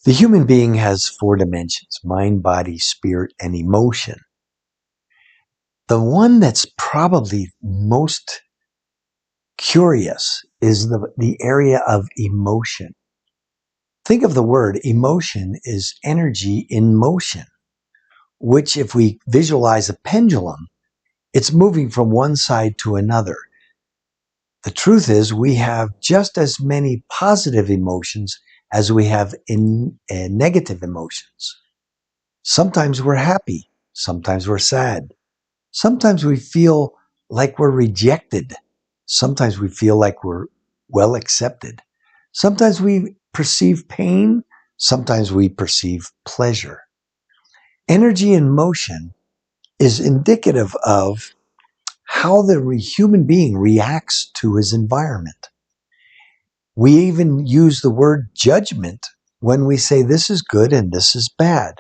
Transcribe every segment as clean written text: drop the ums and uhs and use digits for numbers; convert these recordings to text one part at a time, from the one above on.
The human being has four dimensions: mind, body, spirit, and emotion. The one that's probably most curious is the area of emotion. Think of the word emotion is energy in motion, which if we visualize a pendulum, it's moving from one side to another. The truth is we have just as many positive emotions as we have negative emotions. Sometimes we're happy. Sometimes we're sad. Sometimes we feel like we're rejected. Sometimes we feel like we're well accepted. Sometimes we perceive pain. Sometimes we perceive pleasure. Energy in motion is indicative of how the human being reacts to his environment. We even use the word judgment when we say this is good and this is bad.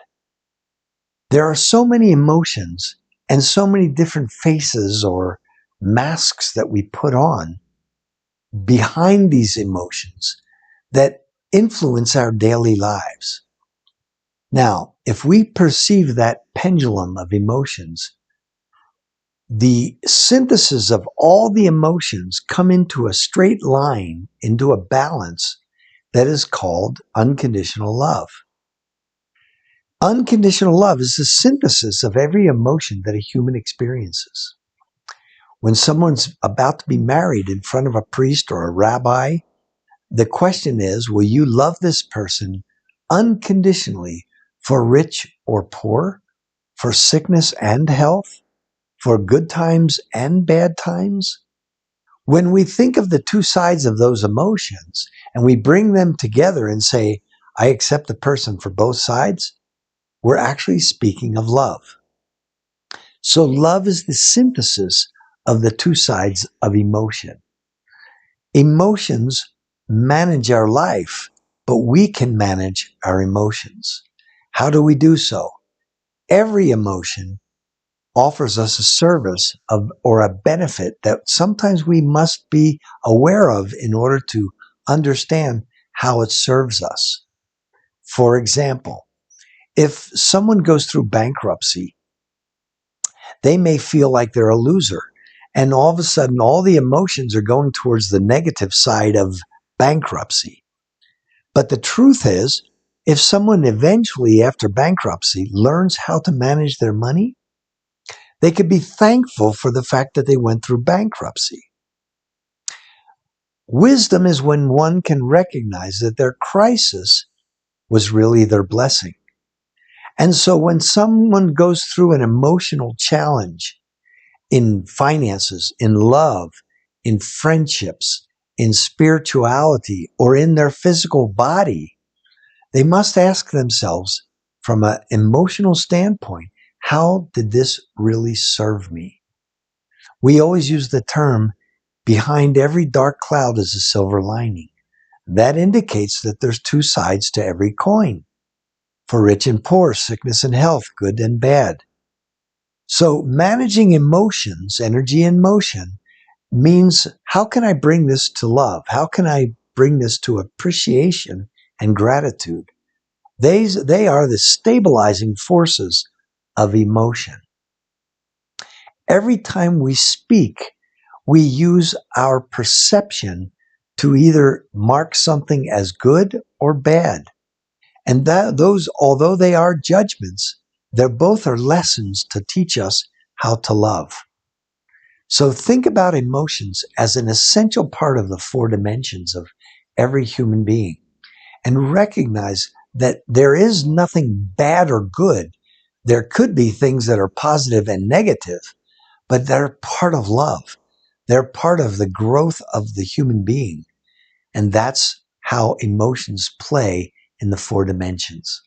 There are so many emotions and so many different faces or masks that we put on behind these emotions that influence our daily lives. Now, if we perceive that pendulum of emotions, the synthesis of all the emotions come into a straight line, into a balance that is called unconditional love. Unconditional love is the synthesis of every emotion that a human experiences. When someone's about to be married in front of a priest or a rabbi, the question is, will you love this person unconditionally for rich or poor, for sickness and health, for good times and bad times? When we think of the two sides of those emotions and we bring them together and say, I accept the person for both sides, we're actually speaking of love. So love is the synthesis of the two sides of emotion. Emotions manage our life, but we can manage our emotions. How do we do so? Every emotion offers us a service or a benefit that sometimes we must be aware of in order to understand how it serves us. For example, if someone goes through bankruptcy, they may feel like they're a loser. And all of a sudden, all the emotions are going towards the negative side of bankruptcy. But the truth is, if someone eventually, after bankruptcy, learns how to manage their money, they could be thankful for the fact that they went through bankruptcy. Wisdom is when one can recognize that their crisis was really their blessing. And so when someone goes through an emotional challenge, in finances, in love, in friendships, in spirituality, or in their physical body, they must ask themselves from an emotional standpoint, how did this really serve me? We always use the term, behind every dark cloud is a silver lining. That indicates that there's two sides to every coin. For rich and poor, sickness and health, good and bad. So managing emotions, energy in motion, means how can I bring this to love? How can I bring this to appreciation and gratitude? They are the stabilizing forces of emotion. Every time we speak, we use our perception to either mark something as good or bad. And those, although they are judgments, they both are lessons to teach us how to love. So think about emotions as an essential part of the four dimensions of every human being, and recognize that there is nothing bad or good. There could be things that are positive and negative, but they're part of love. They're part of the growth of the human being. And that's how emotions play in the four dimensions.